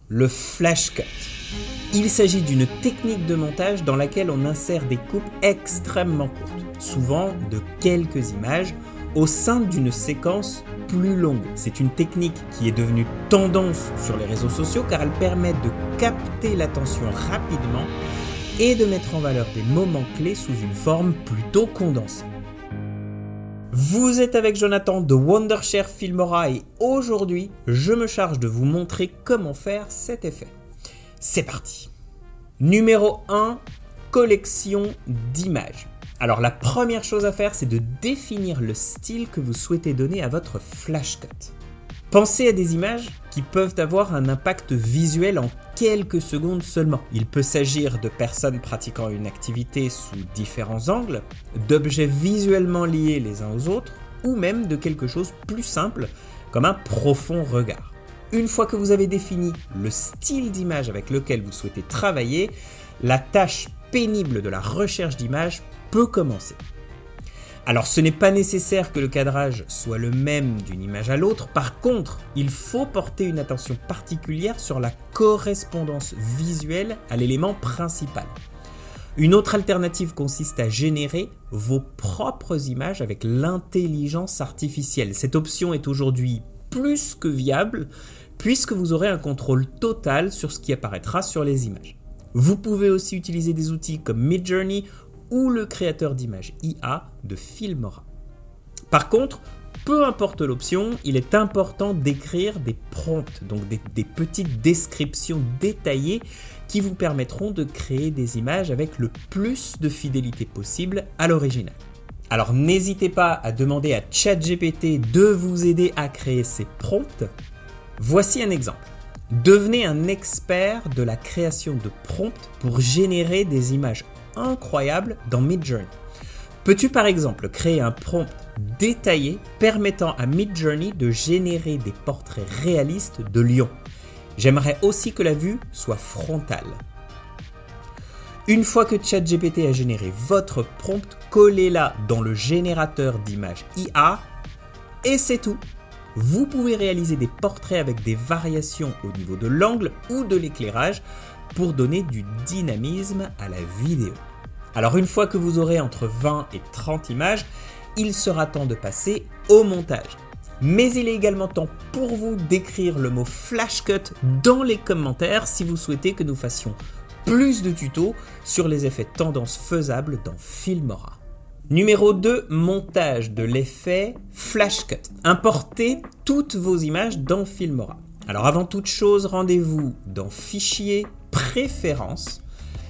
le flash cut. Il s'agit d'une technique de montage dans laquelle on insère des coupes extrêmement courtes, souvent de quelques images, au sein d'une séquence plus longue. C'est une technique qui est devenue tendance sur les réseaux sociaux car elle permet de capter l'attention rapidement et de mettre en valeur des moments clés sous une forme plutôt condensée. Vous êtes avec Jonathan de Wondershare Filmora et aujourd'hui, je me charge de vous montrer comment faire cet effet. C'est parti. Numéro 1, collection d'images. Alors la première chose à faire, c'est de définir le style que vous souhaitez donner à votre flash cut. Pensez à des images qui peuvent avoir un impact visuel en quelques secondes seulement. Il peut s'agir de personnes pratiquant une activité sous différents angles, d'objets visuellement liés les uns aux autres, ou même de quelque chose plus simple, comme un profond regard. Une fois que vous avez défini le style d'image avec lequel vous souhaitez travailler, la tâche pénible de la recherche d'images peut commencer. Alors ce n'est pas nécessaire que le cadrage soit le même d'une image à l'autre, par contre, il faut porter une attention particulière sur la correspondance visuelle à l'élément principal. Une autre alternative consiste à générer vos propres images avec l'intelligence artificielle. Cette option est aujourd'hui plus que viable puisque vous aurez un contrôle total sur ce qui apparaîtra sur les images. Vous pouvez aussi utiliser des outils comme Midjourney ou le créateur d'images IA de Filmora. Par contre, peu importe l'option, il est important d'écrire des prompts, donc des petites descriptions détaillées qui vous permettront de créer des images avec le plus de fidélité possible à l'original. Alors n'hésitez pas à demander à ChatGPT de vous aider à créer ces prompts. Voici un exemple. Devenez un expert de la création de prompts pour générer des images incroyables dans Midjourney. Peux-tu par exemple créer un prompt détaillé permettant à Midjourney de générer des portraits réalistes de lions? J'aimerais aussi que la vue soit frontale. Une fois que ChatGPT a généré votre prompt, collez-la dans le générateur d'images IA et c'est tout. Vous pouvez réaliser des portraits avec des variations au niveau de l'angle ou de l'éclairage pour donner du dynamisme à la vidéo. Alors une fois que vous aurez entre 20 et 30 images, il sera temps de passer au montage. Mais il est également temps pour vous d'écrire le mot flash cut dans les commentaires si vous souhaitez que nous fassions plus de tutos sur les effets tendance faisables dans Filmora. Numéro 2, montage de l'effet flash cut. Importez toutes vos images dans Filmora. Alors avant toute chose, rendez-vous dans Fichier, Préférences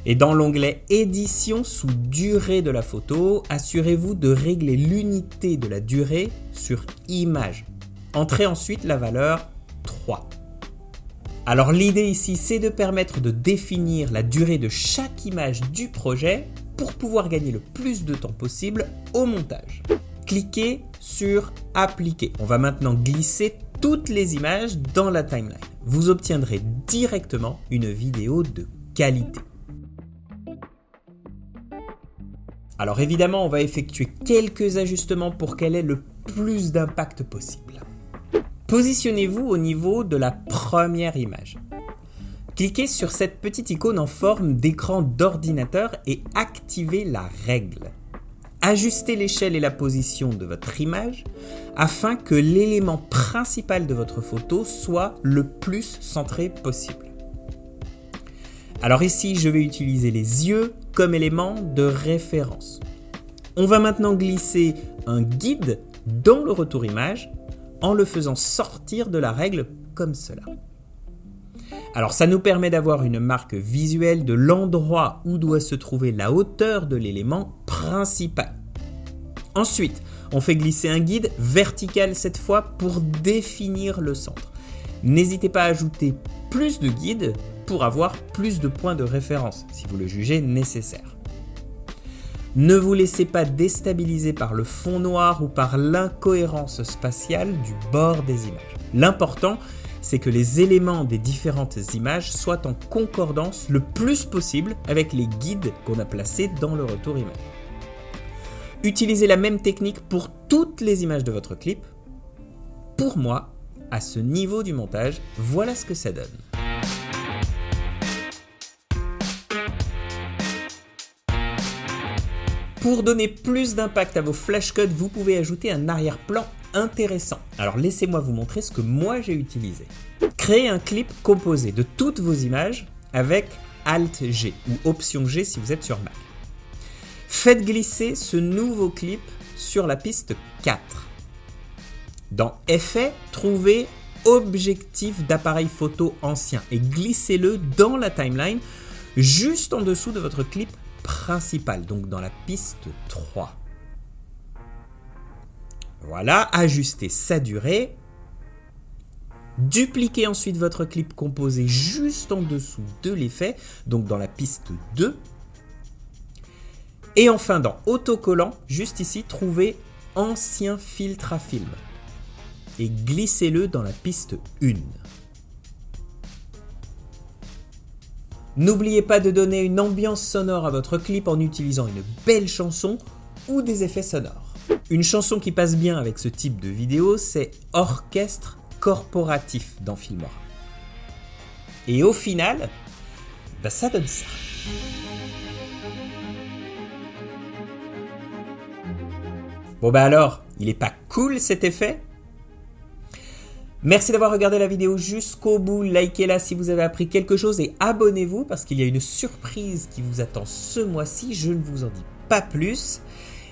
et dans l'onglet Édition sous durée de la photo, assurez-vous de régler l'unité de la durée sur Image. Entrez ensuite la valeur 3. Alors l'idée ici, c'est de permettre de définir la durée de chaque image du projet pour pouvoir gagner le plus de temps possible au montage. Cliquez sur Appliquer. On va maintenant glisser toutes les images dans la timeline. Vous obtiendrez directement une vidéo de qualité. Alors évidemment, on va effectuer quelques ajustements pour qu'elle ait le plus d'impact possible. Positionnez-vous au niveau de la première image. Cliquez sur cette petite icône en forme d'écran d'ordinateur et activez la règle. Ajustez l'échelle et la position de votre image afin que l'élément principal de votre photo soit le plus centré possible. Alors ici, je vais utiliser les yeux comme élément de référence. On va maintenant glisser un guide dans le retour image en le faisant sortir de la règle comme cela. Alors ça nous permet d'avoir une marque visuelle de l'endroit où doit se trouver la hauteur de l'élément principal. Ensuite, on fait glisser un guide vertical cette fois pour définir le centre. N'hésitez pas à ajouter plus de guides pour avoir plus de points de référence si vous le jugez nécessaire. Ne vous laissez pas déstabiliser par le fond noir ou par l'incohérence spatiale du bord des images. L'important, c'est que les éléments des différentes images soient en concordance le plus possible avec les guides qu'on a placés dans le retour image. Utilisez la même technique pour toutes les images de votre clip. Pour moi, à ce niveau du montage, voilà ce que ça donne. Pour donner plus d'impact à vos flashcuts, vous pouvez ajouter un arrière-plan intéressant. Alors laissez-moi vous montrer ce que moi j'ai utilisé. Créez un clip composé de toutes vos images avec Alt-G ou Option-G si vous êtes sur Mac. Faites glisser ce nouveau clip sur la piste 4. Dans Effets, trouvez Objectif d'appareil photo ancien et glissez-le dans la timeline juste en dessous de votre clip principal, donc dans la piste 3. Voilà, ajustez sa durée. Dupliquez ensuite votre clip composé juste en dessous de l'effet, donc dans la piste 2. Et enfin dans autocollant, juste ici, trouvez ancien filtre à film et glissez-le dans la piste 1. N'oubliez pas de donner une ambiance sonore à votre clip en utilisant une belle chanson ou des effets sonores. Une chanson qui passe bien avec ce type de vidéo, c'est Orchestre corporatif dans Filmora. Et au final, ça donne ça. Bon alors, il est pas cool cet effet ? Merci d'avoir regardé la vidéo jusqu'au bout, likez-la si vous avez appris quelque chose et abonnez-vous parce qu'il y a une surprise qui vous attend ce mois-ci, je ne vous en dis pas plus.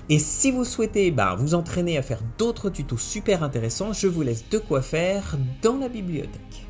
Et si vous souhaitez vous entraîner à faire d'autres tutos super intéressants, je vous laisse de quoi faire dans la bibliothèque.